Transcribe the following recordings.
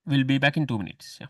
We'll be back in 2 minutes. Yeah.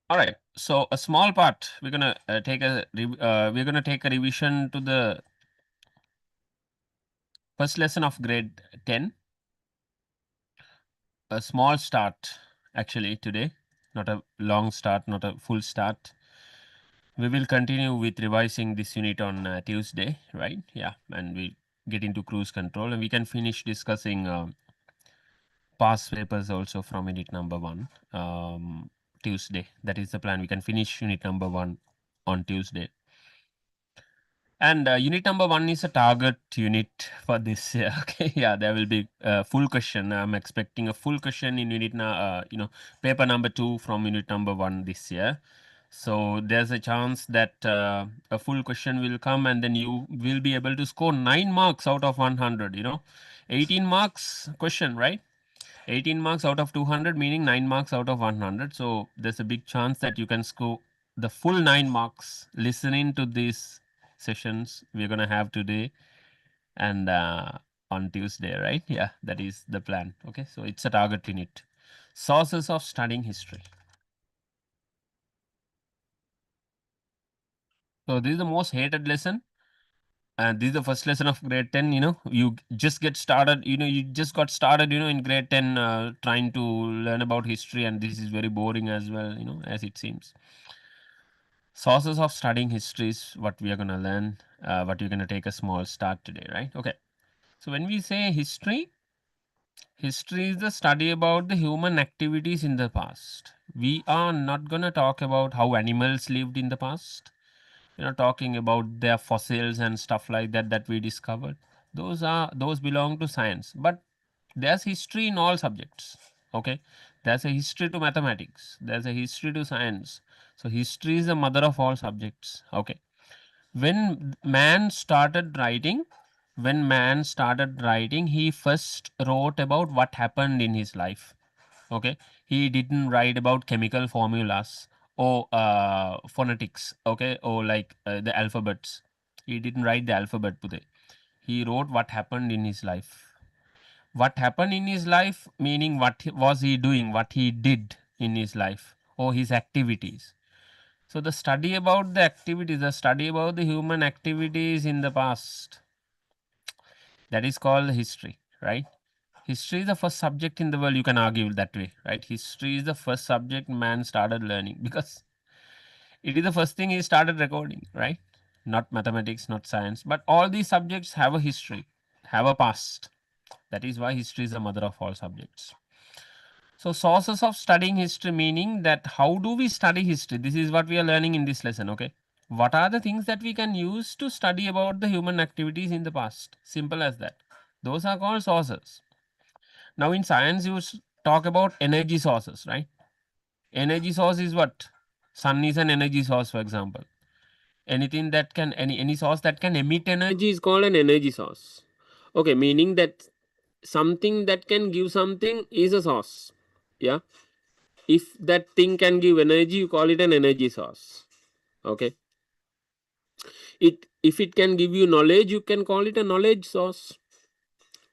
All right. So a small part. We're gonna take a revision to the first lesson of grade 10. A small start actually today, not a long start, not a full start. We will continue with revising this unit on Tuesday, right? Yeah, and we get into cruise control, and we can finish discussing past papers also from unit number 1 Tuesday. That is the plan. We can finish unit number 1 on Tuesday. And unit number 1 is a target unit for this year. Okay, yeah, there will be a full question. I'm expecting a full question in paper number 2 from unit number 1 this year. So there's a chance that a full question will come, and then you will be able to score 9 marks out of 100. 18 marks question, right? 18 marks out of 200, meaning 9 marks out of 100. So there's a big chance that you can score the full 9 marks listening to these sessions we're going to have today and on Tuesday, right? Yeah, that is the plan. Okay, so it's a target unit. Sources of studying history. So this is the most hated lesson. And this is the first lesson of grade 10. You just get started, you just got started, in grade 10 trying to learn about history, and this is very boring as well, as it seems. Sources of studying history is what we are going to learn, what you're going to take a small start today, right? Okay. So when we say history, history is the study about the human activities in the past. We are not going to talk about how animals lived in the past. We're not talking about their fossils and stuff like that we discovered. Those belong to science. But there's history in all subjects. Okay. There's a history to mathematics. There's a history to science. So history is the mother of all subjects. Okay. When man started writing, he first wrote about what happened in his life. Okay, he didn't write about chemical formulas or phonetics. Okay, or like the alphabets. He didn't write the alphabet today. He wrote what happened in his life. What happened in his life, meaning was he doing, what he did in his life, or his activities. So the study about the activities, the study about the human activities in the past, that is called history, right? History is the first subject in the world. You can argue that way, right? History is the first subject man started learning because it is the first thing he started recording, right? not mathematics, not science, but all these subjects have a history, have a past. That is why history is the mother of all subjects. So, sources of studying history, meaning that how do we study history? This is what we are learning in this lesson, okay? What are the things that we can use to study about the human activities in the past? Simple as that. Those are called sources. Now, in science, you talk about energy sources, right? Energy source is what? Sun is an energy source, for example. Anything that can, any source that can emit energy is called an energy source. Okay, meaning that something that can give something is a source. Yeah. If that thing can give energy, you call it an energy source. Okay. If it can give you knowledge, you can call it a knowledge source.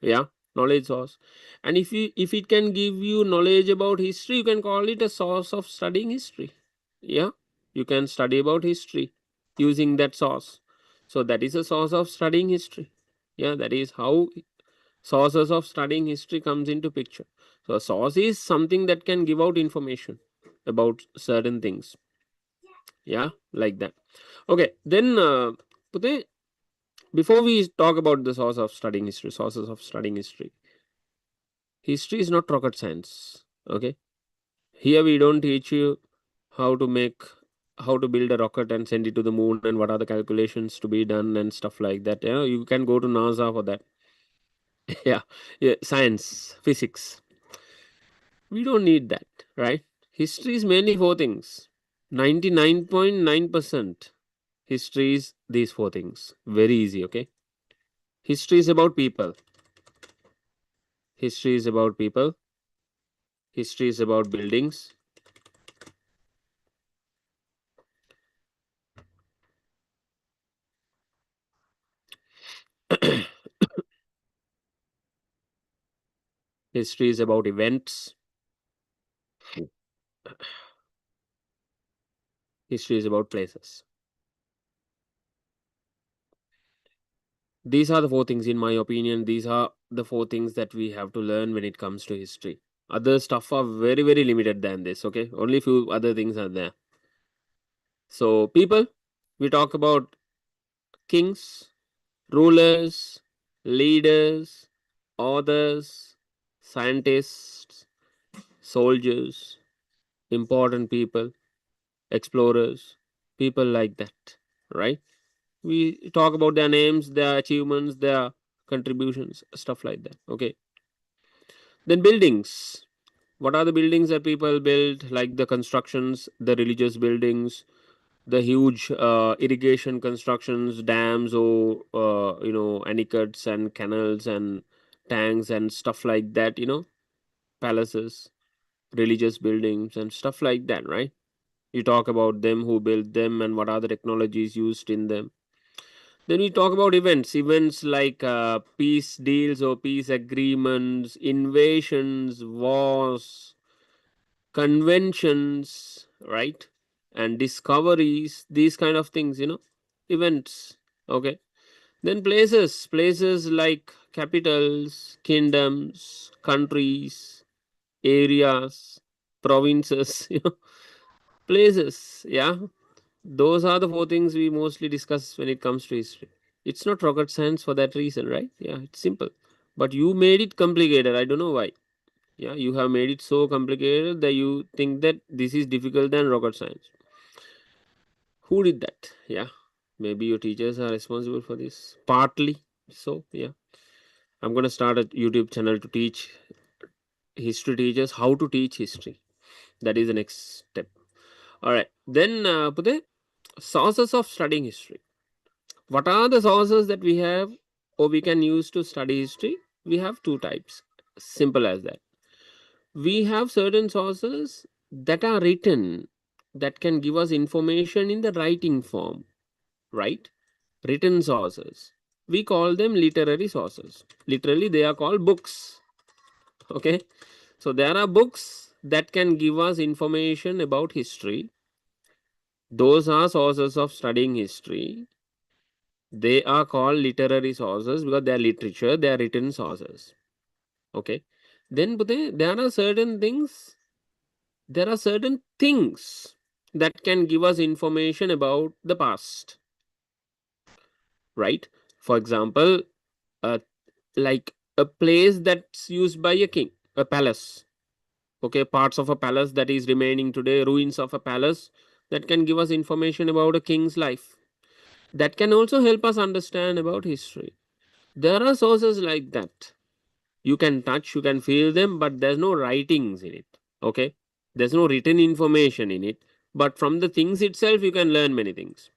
Yeah, knowledge source. And if it can give you knowledge about history, you can call it a source of studying history. Yeah, you can study about history using that source. So that is a source of studying history. Yeah, that is how sources of studying history comes into picture. So a source is something that can give out information about certain things. Yeah, like that. Okay, then Pute, before we talk about the source of studying history, sources of studying history, history is not rocket science. Okay, here we don't teach you how to make, how to build a rocket and send it to the moon and what are the calculations to be done and stuff like that. You know, you can go to NASA for that. Yeah, yeah, science, physics. We don't need that, right? History is mainly four things. 99.9% history is these four things. Very easy, okay? History is about people. History is about people. History is about buildings. History is about events. History is about places. These are the four things, in my opinion. These are the four things that we have to learn when it comes to history. Other stuff are very, very limited than this, okay? Only few other things are there. So, people, we talk about kings, rulers, leaders, authors, scientists, soldiers, important people, explorers, people like that, right? We talk about their names, their achievements, their contributions, stuff like that. Okay. Then buildings. What are the buildings that people build? Like the constructions, the religious buildings, the huge irrigation constructions, dams, or aqueducts and canals and tanks and stuff like that. You know, palaces, religious buildings, and stuff like that. Right? You talk about them, who built them, and what are the technologies used in them. Then we talk about events like peace deals or peace agreements, invasions, wars, conventions, right? And discoveries, these kind of things, events. Okay. Then places like capitals, kingdoms, countries, areas, provinces, places. Yeah. Those are the four things we mostly discuss when it comes to history. It's not rocket science for that reason, right? Yeah, it's simple. But you made it complicated. I don't know why. Yeah, you have made it so complicated that you think that this is difficult than rocket science. Who did that? Yeah, maybe your teachers are responsible for this. Partly. So, yeah. I'm going to start a YouTube channel to teach history teachers how to teach history. That is the next step. All right. Then, Pute, sources of studying history. What are the sources that we have or we can use to study history? We have two types. Simple as that. We have certain sources that are written that can give us information in the writing form, right? Written sources. We call them literary sources. Literally, they are called books. Okay. So, there are books that can give us information about history. Those are sources of studying history. They are called literary sources because they are literature, they are written sources. Okay. Then there are certain things, there are certain things that can give us information about the past. right? For example, uh, like a place that's used by a king, a palace. Okay, parts of a palace that is remaining today, ruins of a palace that can give us information about a king's life. That can also help us understand about history. There are sources like that. You can touch, you can feel them, but there's no writings in it. Okay, there's no written information in it. But from the things itself, you can learn many things.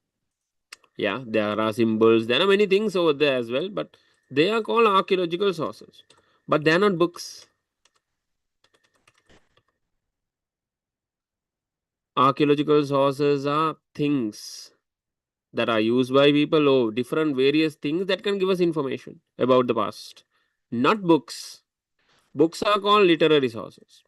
Yeah, there are symbols, there are many things over there as well, but they are called archaeological sources. But they are not books. Archaeological sources are things that are used by people or different various things that can give us information about the past. Not books. Books are called literary sources.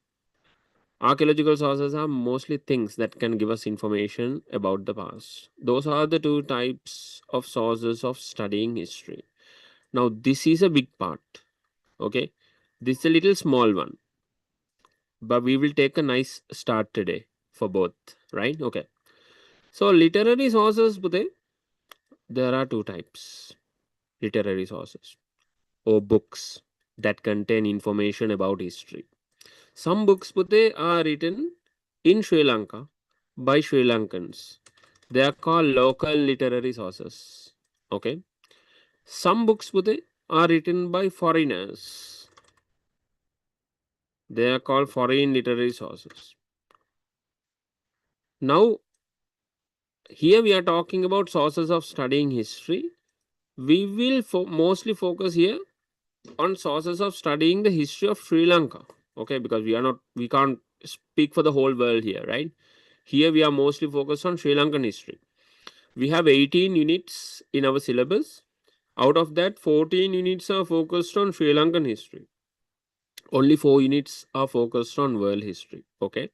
Archaeological sources are mostly things that can give us information about the past. Those are the two types of sources of studying history. Now, this is a big part. Okay, this is a little small one, but we will take a nice start today for both, right? Okay, so literary sources, Budhe, there are two types literary sources or books that contain information about history. Some books, Budhe, are written in Sri Lanka by Sri Lankans. They are called local literary sources. Okay, some books, Budhe, are written by foreigners. They are called foreign literary sources. Now, here we are talking about sources of studying history. We will mostly focus here on sources of studying the history of Sri Lanka. Okay, because we can't speak for the whole world here, right? Here we are mostly focused on Sri Lankan history. We have 18 units in our syllabus. Out of that, 14 units are focused on Sri Lankan history. Only 4 units are focused on world history. Okay.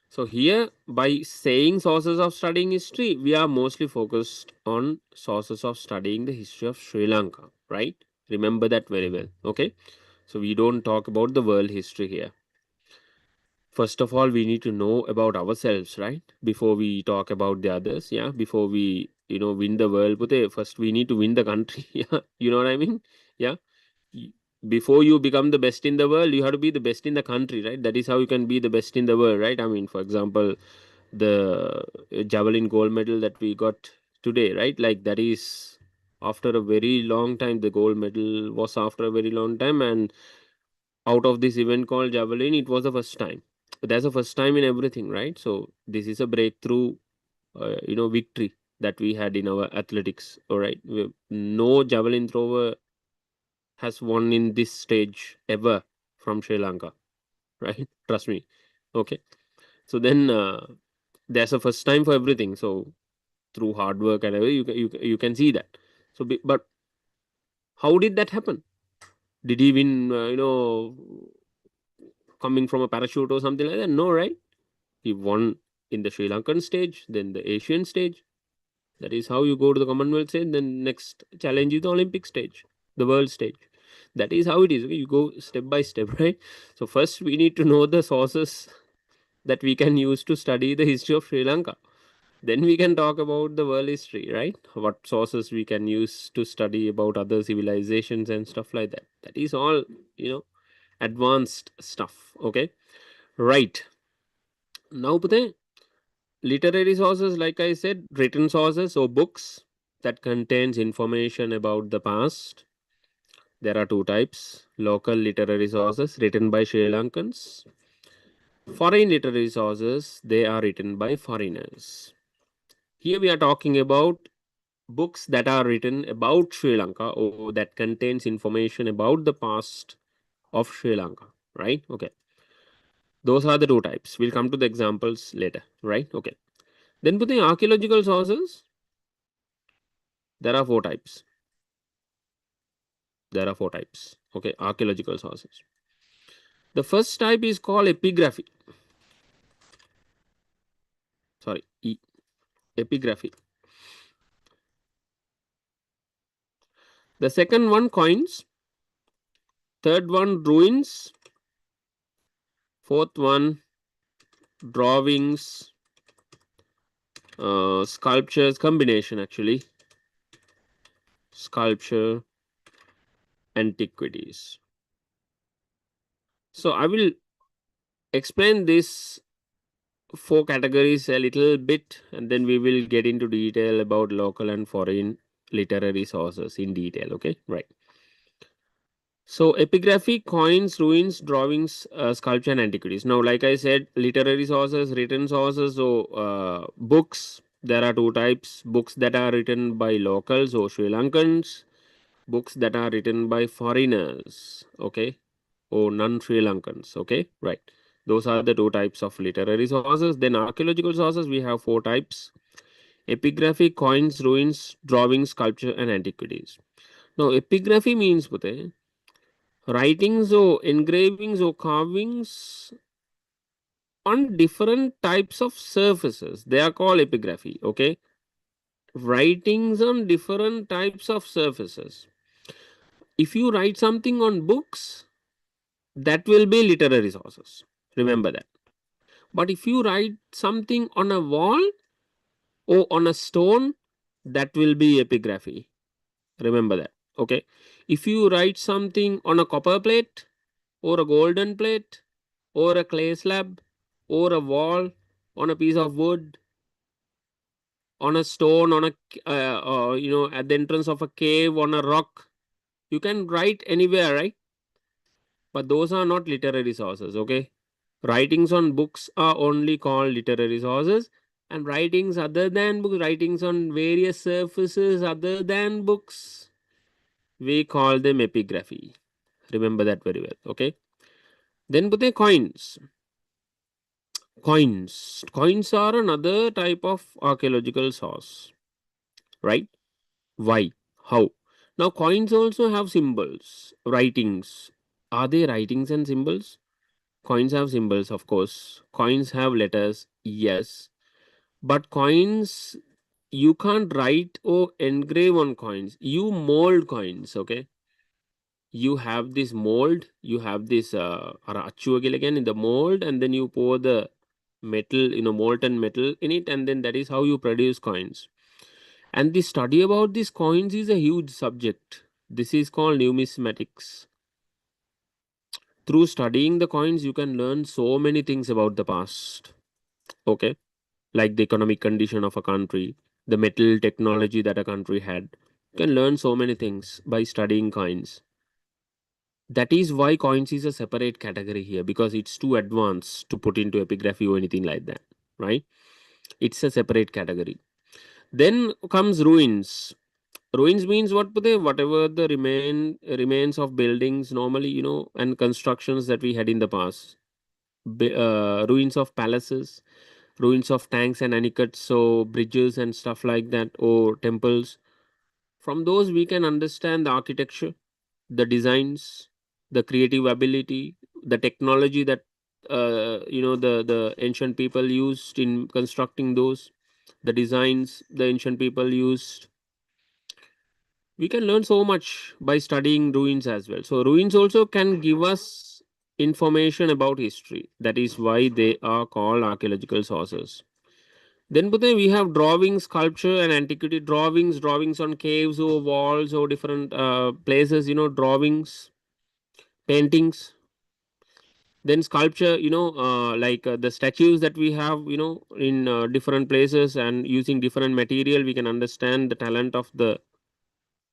So here, by saying sources of studying history, we are mostly focused on sources of studying the history of Sri Lanka, right? Remember that very well. Okay. So we don't talk about the world history here. First of all, we need to know about ourselves, right? Before we talk about the others. Yeah. Before we, win the world, first we need to win the country. Yeah. You know what I mean? Yeah. y- Before you become the best in the world, you have to be the best in the country, right? That is how you can be the best in the world, right? I mean, for example, the javelin gold medal that we got today, right? Like that is after a very long time. The gold medal was after a very long time, and out of this event called javelin, it was the first time. There's a first time in everything, right? So this is a breakthrough, victory that we had in our athletics. All right, no javelin thrower has won in this stage ever from Sri Lanka, right? Trust me. Okay. So then there's a first time for everything. So through hard work and everything, you can see that. So, but how did that happen? Did he win, coming from a parachute or something like that? No, right? He won in the Sri Lankan stage, then the Asian stage. That is how you go to the Commonwealth stage. Then next challenge is the Olympic stage, the world stage. That is how it is. Okay? You go step by step, right? So first we need to know the sources that we can use to study the history of Sri Lanka. Then we can talk about the world history, right? What sources we can use to study about other civilizations and stuff like that. That is all, advanced stuff. Okay. Right. Now, Pute, literary sources, like I said, written sources or books that contains information about the past. There are two types: local literary sources written by Sri Lankans, foreign literary sources, they are written by foreigners. Here we are talking about books that are written about Sri Lanka or that contains information about the past of Sri Lanka, right? Okay. Those are the two types. We'll come to the examples later, right? Okay. Then put the archaeological sources. There are four types. There are four types. Okay, archaeological sources. The first type is called epigraphy. Sorry, epigraphy. The second one coins. Third one ruins. Fourth one drawings, sculptures combination actually. sculpture, antiquities. So I will explain this four categories a little bit, and then we will get into detail about local and foreign literary sources in detail. Okay, right. So epigraphy, coins, ruins, drawings, sculpture, and antiquities. Now, like I said, literary sources, written sources. So books. There are two types: books that are written by locals or Sri Lankans, books that are written by foreigners. Okay, or non-Sri Lankans. Okay, right. Those are the two types of literary sources. Then archaeological sources, we have four types: epigraphy, coins, ruins, drawings, sculpture, and antiquities. Now, epigraphy means Pute, writings or engravings or carvings on different types of surfaces. They are called epigraphy. Okay, writings on different types of surfaces. If you write something on books, that will be literary sources. Remember that. But if you write something on a wall or on a stone, that will be epigraphy. Remember that. Okay. If you write something on a copper plate or a golden plate or a clay slab or a wall, on a piece of wood, on a stone, on a at the entrance of a cave, on a rock, you can write anywhere, right? But those are not literary sources. Okay. Writings on books are only called literary sources, and writings other than books, writings on various surfaces other than books, we call them epigraphy. Remember that very well. Okay. Then put coins. Coins are another type of archaeological source, right? Why? How? Now coins also have symbols, writings. Are they writings and symbols? Coins have symbols, of course. Coins have letters, yes. But coins, you can't write or engrave on coins. You mold coins, okay? You have this mold, you have this achuagil again in the mold, and then you pour the metal, molten metal in it, and then that is how you produce coins. And the study about these coins is a huge subject. This is called numismatics. Through studying the coins, you can learn so many things about the past. Okay, like the economic condition of a country, the metal technology that a country had. You can learn so many things by studying coins. That is why coins is a separate category here, because it's too advanced to put into epigraphy or anything like that, right? It's a separate category. Then comes ruins. Ruins means what, Pute? Whatever the remains of buildings normally, and constructions that we had in the past. Ruins of palaces, ruins of tanks and aqueducts, so bridges and stuff like that, or temples. From those, we can understand the architecture, the designs, the creative ability, the technology that the ancient people used in constructing those, the designs the ancient people used. We can learn so much by studying ruins as well. So ruins also can give us information about history. That is why they are called archaeological sources. Then Bhutan, we have drawings, sculpture, and antiquity drawings on caves or walls or different places, drawings, paintings. Then sculpture, like the statues that we have, in different places and using different material, we can understand the talent of the,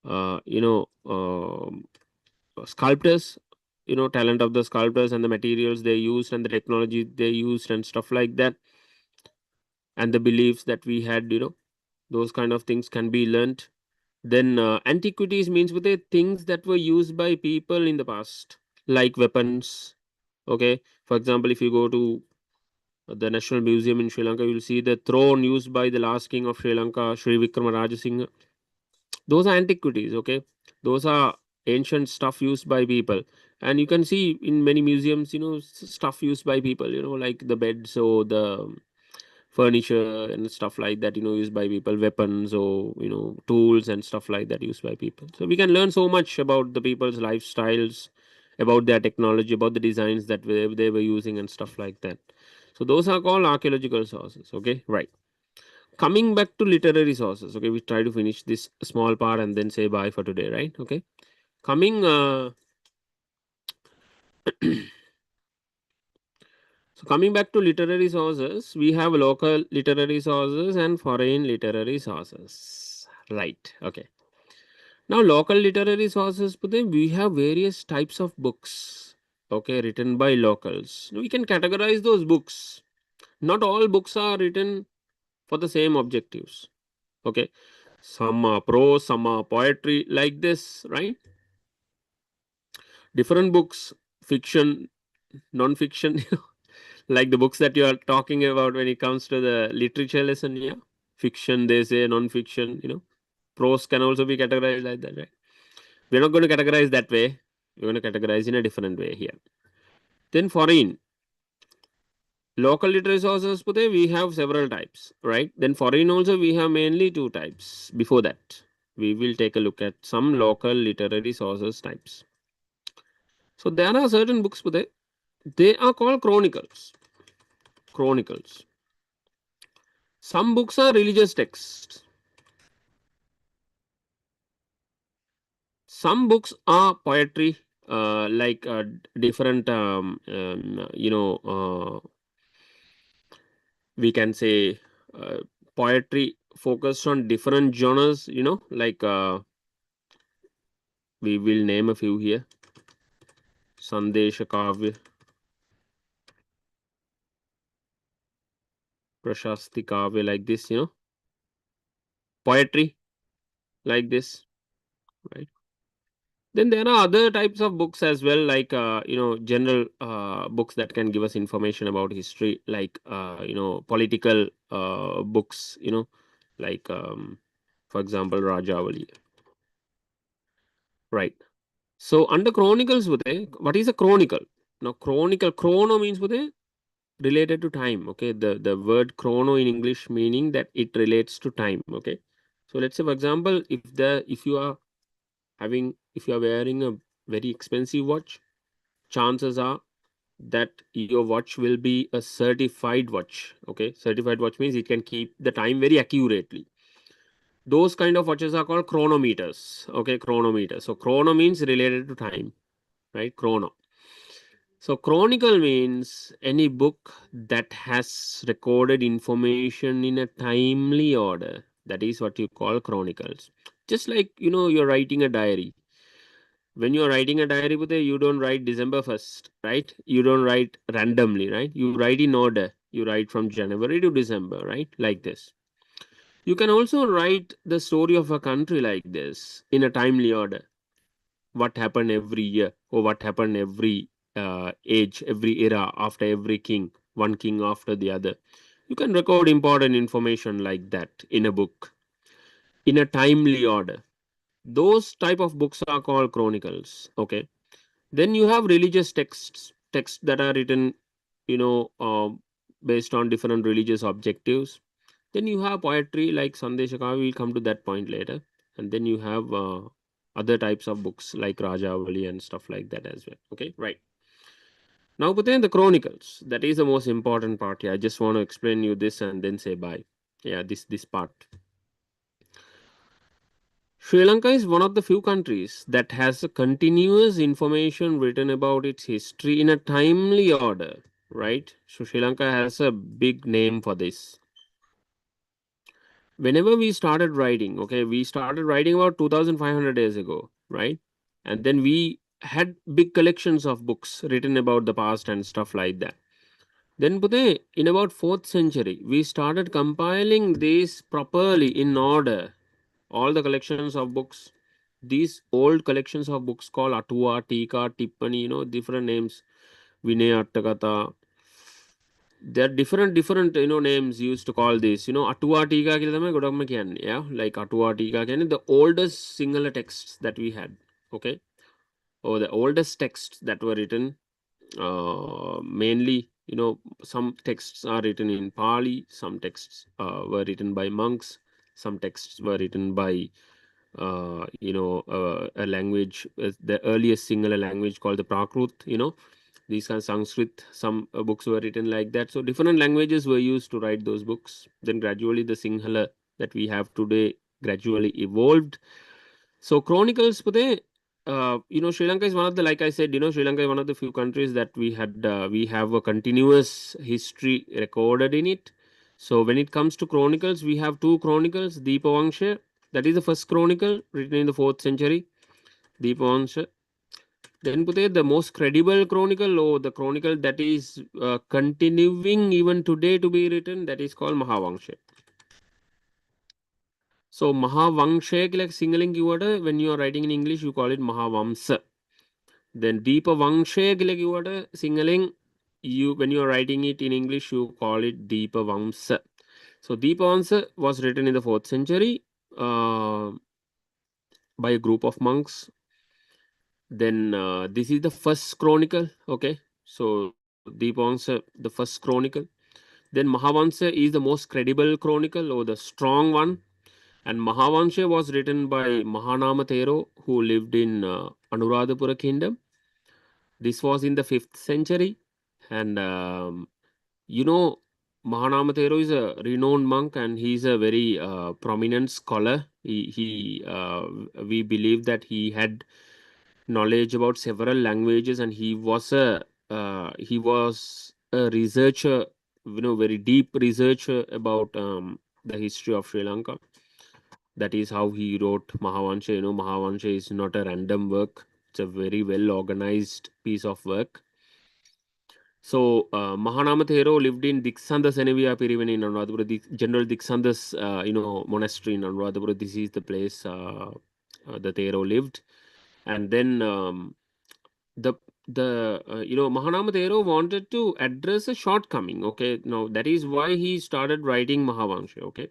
uh, you know, um sculptors, talent of the sculptors and the materials they used and the technology they used and stuff like that, and the beliefs that we had, those kind of things can be learnt. Then antiquities means with the things that were used by people in the past, like weapons. Okay, for example, if you go to the National Museum in Sri Lanka, you'll see the throne used by the last king of Sri Lanka, Sri Vikramarajasinghe. Those are antiquities. Okay, those are ancient stuff used by people, and you can see in many museums, stuff used by people, like the beds or the furniture and stuff like that, used by people, weapons or tools and stuff like that used by people. So we can learn so much about the people's lifestyles, about their technology, about the designs that they were using and stuff like that. So those are called archaeological sources. Okay, right. coming back to literary sources. Okay, we try to finish this small part and then say bye for today, right? Okay, coming so coming back to literary sources, we have local literary sources and foreign literary sources, right? Okay, now local literary sources, Pudin, we have various types of books, okay, written by locals. We can categorize those books. Not all books are written for the same objectives, okay. Some are prose, some are poetry, like this, right? Different books, fiction, non-fiction, like the books that you are talking about when it comes to the literature lesson. Yeah, fiction, they say, non-fiction, prose can also be categorized like that, right? We're not going to categorize that way. We're going to categorize in a different way here. Then foreign local literary sources, Pute, we have several types, right? Then foreign also we have mainly two types. Before that, we will take a look at some local literary sources types. So there are certain books, Pute, they are called chronicles. Chronicles. Some books are religious texts. Some books are poetry, like different, we can say poetry focused on different genres, like we will name a few here. Sandesha Kavya, Prashasti Kavya, like this, poetry like this, right? Then there are other types of books as well, like general books that can give us information about history, like political books, like for example Rajavali, right? So under chronicles, what is a chronicle? Now chronicle, chrono means related to time. Okay, the word chrono in English meaning that it relates to time. Okay, so let's say for example, if you are wearing a very expensive watch, chances are that your watch will be a certified watch. Okay, certified watch means it can keep the time very accurately. Those kind of watches are called chronometers. Okay, chronometer. So chrono means related to time, right? Chrono. So chronicle means any book that has recorded information in a timely order. That is what you call chronicles. Just like you're writing a diary. When you're writing a diary, Pute, you don't write December 1st, right? You don't write randomly, right? You write in order. You write from January to December, right? Like this. You can also write the story of a country like this in a timely order. What happened every year, or what happened every age, every era, after every king, one king after the other. You can record important information like that in a book in a timely order. Those type of books are called chronicles. Okay. Then you have religious texts that are written, you know, uh, based on different religious objectives. Then you have poetry like Sandeshaka. We'll come to that point later. And then you have other types of books like Rajavali and stuff like that as well. Okay, right. Now, but then the chronicles. That is the most important part here. I just want to explain you this and then say bye. Yeah, this part. Sri Lanka is one of the few countries that has a continuous information written about its history in a timely order, right? So Sri Lanka has a big name for this. Whenever we started writing, okay, we started writing about 2500 years ago, right? And then we had big collections of books written about the past and stuff like that. Then, Pute, in about 4th century, we started compiling these properly in order. All the collections of books, these old collections of books called Atua, Tika, Tippani, different names, Vinay Attakatha. There are different names used to call this. Atua Tika yeah, like Atua Tika the oldest singular texts that we had. Okay, or the oldest texts that were written, mainly, some texts are written in Pali, some texts were written by monks, some texts were written by a language, the earliest singular language called the Prakrut, These kind of Sanskrit, some books were written like that. So different languages were used to write those books. Then gradually the Sinhala that we have today gradually evolved. So Chronicles, Pute, Sri Lanka is one of the, like I said, Sri Lanka is one of the few countries that we have a continuous history recorded in it. So when it comes to Chronicles, we have two Chronicles, Deepavangsha, that is the first chronicle written in the 4th century, Deepavangsha. Then Pute, the most credible chronicle, or the chronicle that is continuing even today to be written, that is called Mahavangsha. So Mahavangsha, like singling keyword, when you are writing in English, you call it Mahavamsa. Then Deepavangsha, like keyword, singling, when you are writing it in English, you call it Deepavamsa. So Deepavamsa was written in the 4th century by a group of monks. Then this is the first chronicle. Okay, so Deepavamsa, the first chronicle. Then Mahavansa is the most credible chronicle, or the strong one. And Mahavansha was written by Mahanamathero, who lived in Anuradhapura kingdom. This was in the 5th century. And you know, Mahanamathero is a renowned monk, and he is a very prominent scholar. We believe that he had knowledge about several languages, and he was a researcher, very deep researcher about the history of Sri Lanka. That is how he wrote Mahavansha. Mahavansha is not a random work, it's a very well organized piece of work. So Mahanamathero lived in Diksanda Senevia Pirivan in Anuradhapura, General Diksanda's monastery in Anuradhapura. This is the place the Thero lived. And then the Mahanamathero wanted to address a shortcoming. Okay, now that is why he started writing Mahavansha. Okay,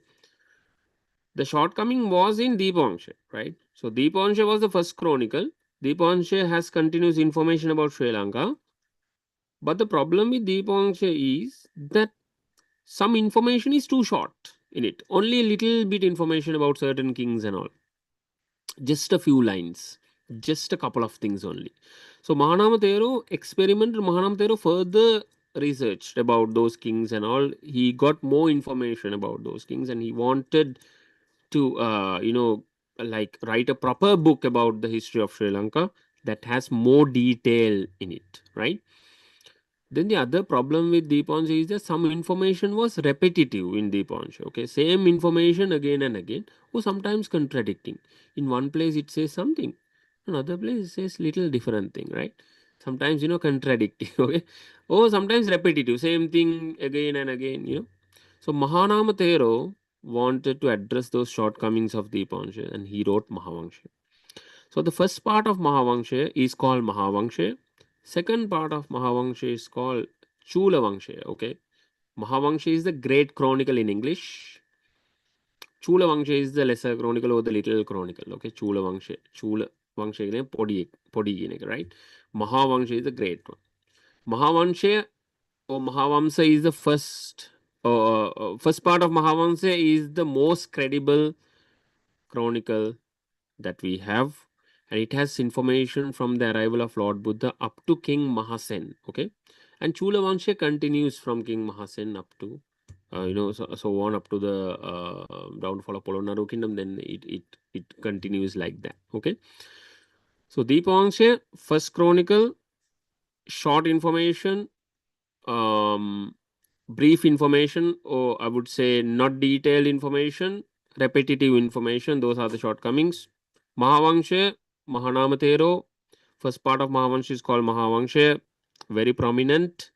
the shortcoming was in Deepavangsha, right? So Deepavangsha was the first chronicle. Deepavangsha has continuous information about Sri Lanka, but the problem with Deepavangsha is that some information is too short in it. Only a little bit information about certain kings and all. Just a few lines, just a couple of things only. So Mahanamathero further researched about those kings and all. He got more information about those kings, and he wanted to like write a proper book about the history of Sri Lanka that has more detail in it, right? Then the other problem with Deepansha is that some information was repetitive in Deepansha. Okay, same information again and again, or sometimes contradicting. In one place it says something, another place it says little different thing, right? Sometimes contradicting, okay, or sometimes repetitive, same thing again and again. So Mahanamathero wanted to address those shortcomings of Deepansha, and he wrote Mahavangsha. So the first part of Mahavangsha is called Mahavangsha. Second part of Mahavangsha is called Chulavangsha. Okay, Mahavangsha is the great chronicle in English. Chulavangsha is the lesser chronicle or the little chronicle. Okay, Chulavangsha is podi, right? Mahavangsha is the great one. Mahavangsha or Mahavamsa is the first part of Mahavamsa is the most credible chronicle that we have, and it has information from the arrival of Lord Buddha up to King Mahasen. Okay, and Chulavansha continues from King Mahasen up to so on up to the downfall of Polonnaru kingdom. Then it continues like that. Okay, so Deepavansha, first chronicle, short information, um, brief information, or I would say not detailed information, repetitive information. Those are the shortcomings. Mahavangsha, Mahanamathero, first part of Mahavangsha is called Mahavangsha, very prominent,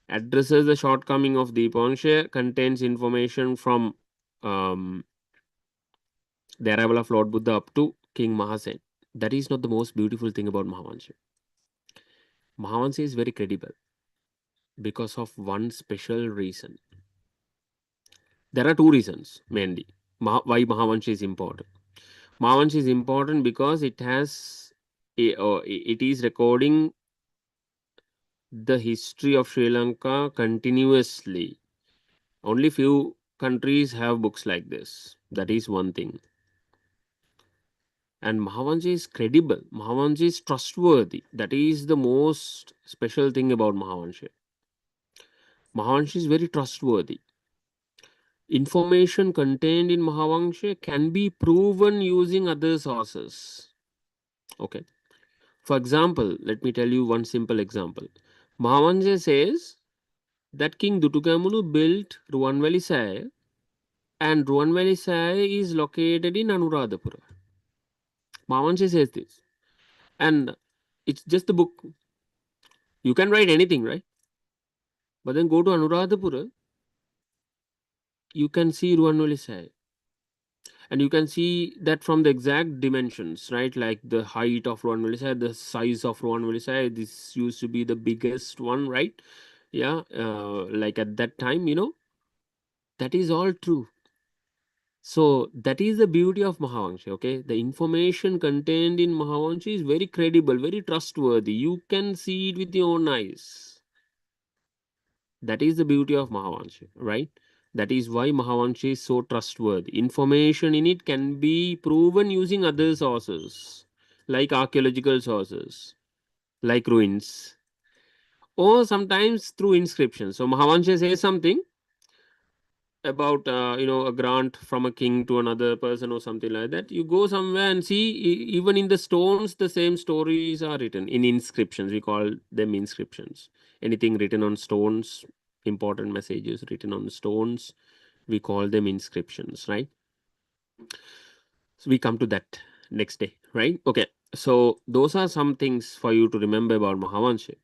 addresses the shortcoming of Deepavangsha, contains information from um, the arrival of Lord Buddha up to King Mahasen. That is not the most beautiful thing about Mahavangsha. Mahavangsha is very credible because of one special reason. There are two reasons mainly why Mahavansha is important. Mahavansha is important because it is recording the history of Sri Lanka continuously. Only few countries have books like this. That is one thing. And Mahavanshi is credible. Mahavanshi is trustworthy. That is the most special thing about Mahavanshi. Mahavanshi is very trustworthy. Information contained in Mahavanshi can be proven using other sources. Okay. For example, let me tell you one simple example. Mahavanshi says that King Dutukamunu built Ruwanvelisai, and Ruwanvelisai is located in Anuradhapura. Mahavanshi says this. And it's just a book. You can write anything, right? But then go to Anuradhapura, you can see Ruwanvelisai. And you can see that from the exact dimensions, right? Like the height of Ruwanvelisai, the size of Ruwanvelisai. This used to be the biggest one, right? Yeah, like at that time, that is all true. So that is the beauty of Mahavanshi, okay? The information contained in Mahavanshi is very credible, very trustworthy. You can see it with your own eyes. That is the beauty of Mahavanshi, right? That is why Mahavanshi is so trustworthy. Information in it can be proven using other sources, like archaeological sources, like ruins, or sometimes through inscriptions. So Mahavanshi says something about a grant from a king to another person or something like that. You go somewhere and see, even in the stones the same stories are written in inscriptions. We call them inscriptions. Anything written on stones, important messages written on stones, we call them inscriptions, right? So we come to that next day, right? Okay, so those are some things for you to remember about Mahavanshi.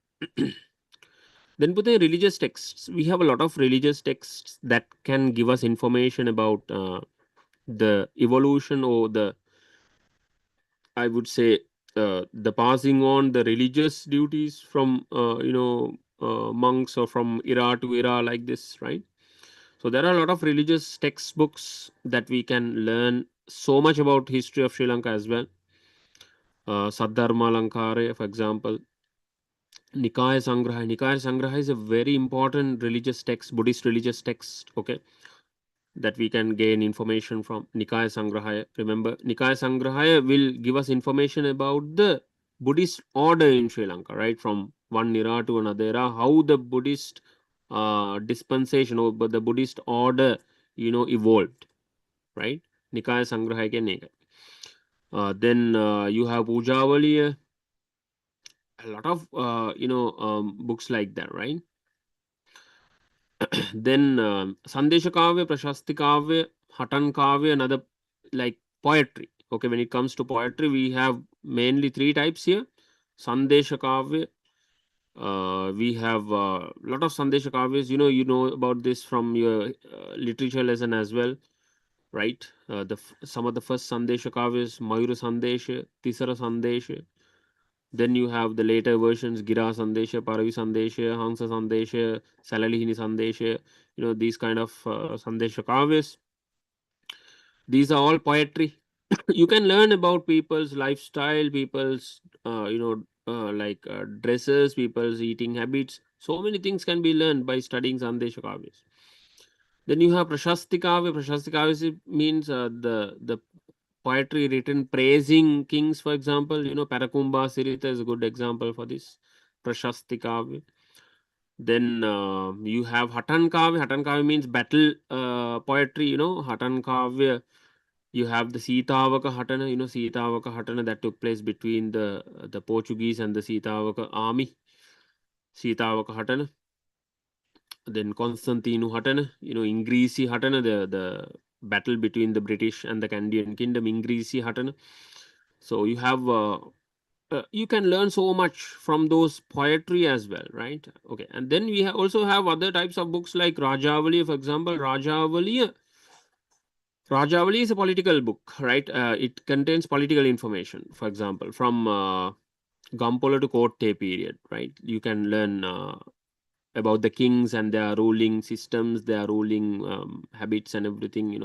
Then put the religious texts. We have a lot of religious texts that can give us information about the evolution, or the, I would say, the passing on the religious duties from monks, or from era to era, like this, right? So there are a lot of religious textbooks that we can learn so much about history of Sri Lanka as well. Saddharma Lankare, for example. Nikaya Sangraha is a very important religious text, Buddhist religious text, okay, that we can gain information from. Nikaya Sangrahaya. Remember, Nikaya Sangrahaya will give us information about the Buddhist order in Sri Lanka, right? From one era to another era, how the Buddhist dispensation, or the Buddhist order, evolved, right? Nikaya Sangrahaya ke nega. Then you have Pujavali, a lot of books like that, right? Then Sandesha Kavya, Prashasti Kavya, Hatan Kavya, another, like poetry. Okay, when it comes to poetry, we have mainly three types here. Sandesha Kavya. We have a lot of Sandesha Kavyas. You know about this from your literature lesson as well, right? Some of the first Sandesha Kavyas, Mayura Sandesha, Tisara Sandesha. Then you have the later versions, Gira Sandesha, Paravi Sandesha, Hansa Sandesha, Salalihini Sandesha, these kind of Sandesha Kavyas. These are all poetry. You can learn about people's lifestyle, people's, dresses, people's eating habits. So many things can be learned by studying Sandesha Kavyas. Then you have Prashasti Kavya. Prashasti Kavya means the poetry written praising kings, for example. Parakumba Sirita is a good example for this. Prashasti Kavya. Then you have Hatan Kavya. Hatan Kavya means battle poetry. Hatan Kavya. You have the Sitavaka Hatana. Sitavaka Hatana that took place between the Portuguese and the Sitavaka army. Sitavaka Hatana. Then Constantino Hatana. Ingrisi Hatana, the battle between the British and the Canadian Kingdom. Ingrisi Hatana. So you have you can learn so much from those poetry as well, right? Okay, and then we also have other types of books like Rajavali, for example. Rajavali is a political book, right? It contains political information, for example, from Gampola to Kotte period, right? You can learn about the kings and their ruling systems, their ruling habits and everything,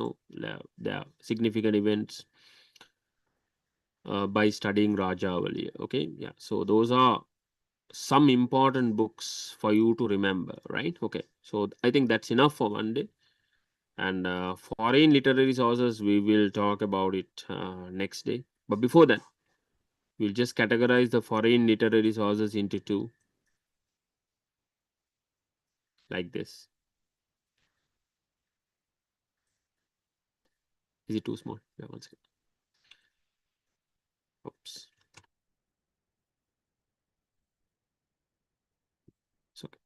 their significant events by studying Rajavali. Okay, yeah. So those are some important books for you to remember, right? Okay, so I think that's enough for one day. And foreign literary sources, we will talk about it next day. But before that, we'll just categorize the foreign literary sources into two, like this. Is it too small? Yeah, one second. Oops. It's okay.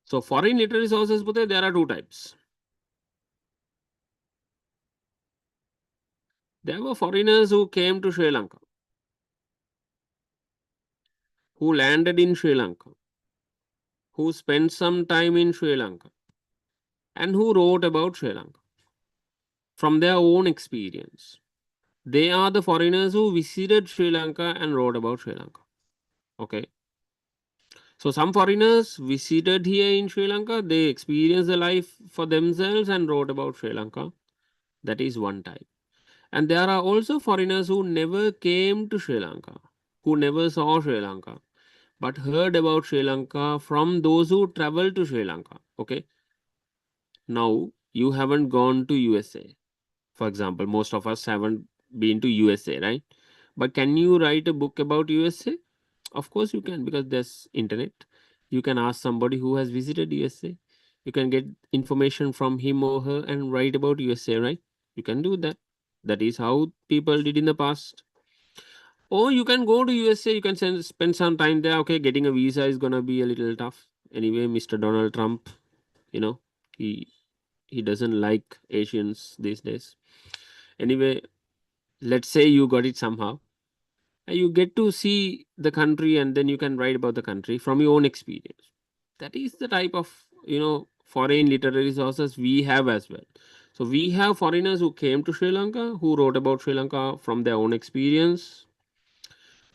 So foreign literary sources, there are two types. There were foreigners who came to Sri Lanka, who landed in Sri Lanka, who spent some time in Sri Lanka, and who wrote about Sri Lanka from their own experience. They are the foreigners who visited Sri Lanka and wrote about Sri Lanka. Okay. So some foreigners visited here in Sri Lanka, they experienced the life for themselves and wrote about Sri Lanka. That is one type. And there are also foreigners who never came to Sri Lanka, who never saw Sri Lanka, but heard about Sri Lanka from those who traveled to Sri Lanka. Okay. Now you haven't gone to USA. For example, most of us haven't been to USA, right? But can you write a book about USA? Of course you can, because there's internet. You can ask somebody who has visited USA. You can get information from him or her and write about USA, right? You can do that. That is how people did in the past. Or you can go to USA, you can spend some time there. Okay, getting a visa is gonna be a little tough. Anyway, Mr. Donald Trump, you know, he he doesn't like Asians these days. Anyway, let's say you got it somehow. And you get to see the country and then you can write about the country from your own experience. That is the type of, foreign literary sources we have as well. So we have foreigners who came to Sri Lanka, who wrote about Sri Lanka from their own experience.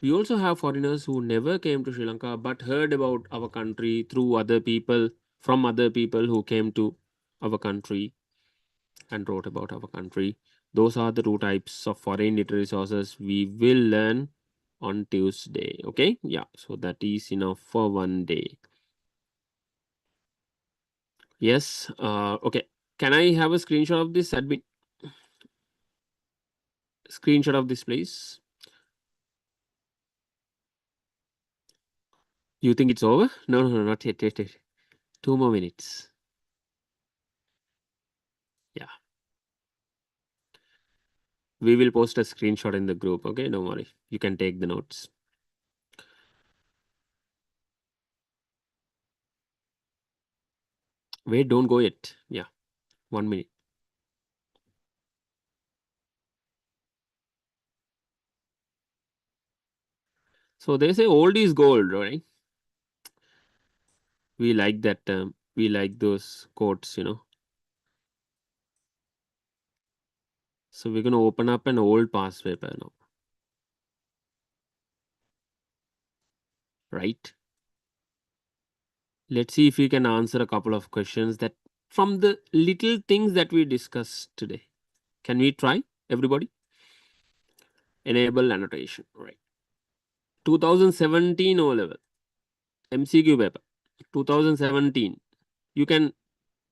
We also have foreigners who never came to Sri Lanka but heard about our country through other people, from other people who came to our country and wrote about our country. Those are the two types of foreign literary sources we will learn on Tuesday. Okay, yeah, so that is enough for one day. Yes, okay. Can I have a screenshot of this? Admin, screenshot of this, please. You think it's over? No, no, no, not yet. 2 more minutes. Yeah, we will post a screenshot in the group. Okay, don't worry. You can take the notes. Wait, don't go yet. Yeah, 1 minute. So they say old is gold, right? We like that term. We like those quotes. So we're going to open up an old past paper now. Right? Let's see if we can answer a couple of questions that from the little things that we discussed today. Can we try, everybody? Enable annotation. Right. 2017 O level. MCQ paper. 2017. You can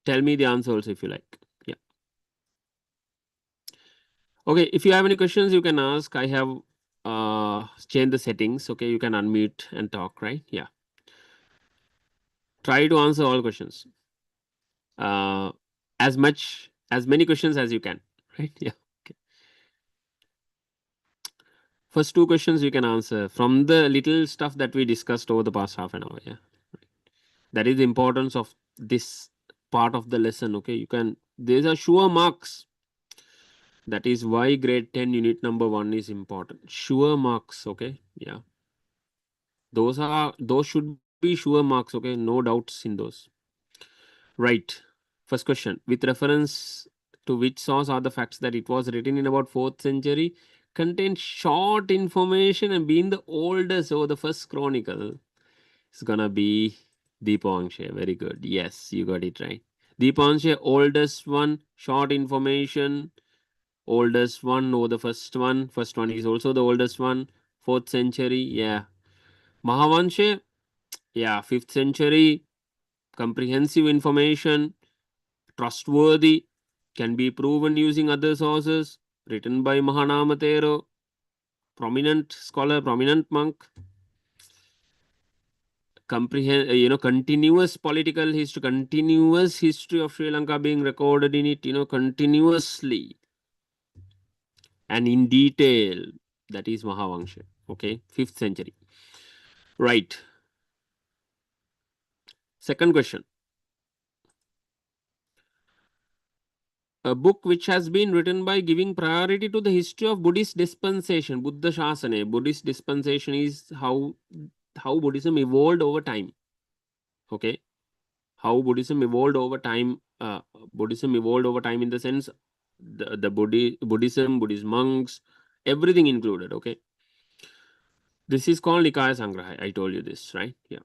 tell me the answer also if you like. Yeah. Okay. If you have any questions, you can ask. I have changed the settings. Okay. You can unmute and talk, right? Yeah. Try to answer all questions. Uh, as many questions as you can, right? Yeah. Okay. First two questions you can answer from the little stuff that we discussed over the past half an hour. Yeah. That is the importance of this part of the lesson. Okay. These are sure marks. That is why grade 10 unit number 1 is important. Sure marks. Okay. Yeah. Those should be sure marks. Okay. No doubts in those. Right. First question. With reference to which source are the facts that it was written in about 4th century contain short information and being the oldest or the first chronicle? It's gonna be Deepanshe. Very good. Yes, you got it right. Deepanshe, oldest one, short information, oldest one or the first one. First one is also the oldest one. 4th century. Yeah. Mahavanshe, yeah, 5th century. Comprehensive information, trustworthy, can be proven using other sources. written by Mahanamatero, prominent scholar, prominent monk. Continuous political history, continuous history of Sri Lanka being recorded in it, continuously and in detail. That is Mahavangsha. Okay, 5th century. Right. Second question. A book which has been written by giving priority to the history of Buddhist dispensation, Buddha Shasana. Buddhist dispensation is how Buddhism evolved over time. Okay, how Buddhism evolved over time. Buddhism evolved over time in the sense the Buddhism, Buddhist monks, everything included. Okay, this is called Nikaya Sangraha. I told you this, right? Yeah.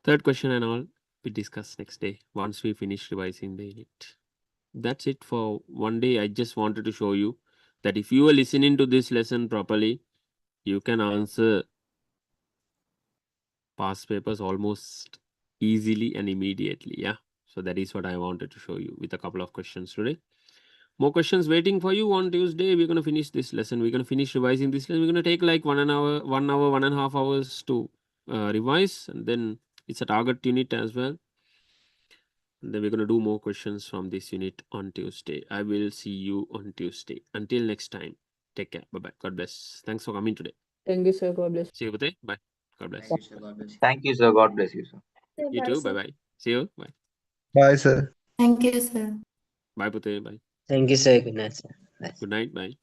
Third question and all we discuss next day once we finish revising the unit. That's it for one day. I just wanted to show you that if you are listening to this lesson properly, you can answer past papers almost easily and immediately. Yeah. So that is what I wanted to show you with a couple of questions today. More questions waiting for you on Tuesday. We're going to finish this lesson. We're going to finish revising this lesson. We're going to take like 1 hour, 1.5 hours to revise. And then it's a target unit as well. And then we're going to do more questions from this unit on Tuesday. I will see you on Tuesday. Until next time, take care. Bye-bye. God bless. Thanks for coming today. Thank you, sir. God bless. See you, Bate. Bye. God bless. Thank you, sir. God bless you. Thank you, sir. God bless you, sir. You too. Bye-bye. See you. Bye. Bye, sir. Thank you, sir. Bye, Pute. Bye. Thank you, sir. Good night, sir. Bye. Good night. Bye.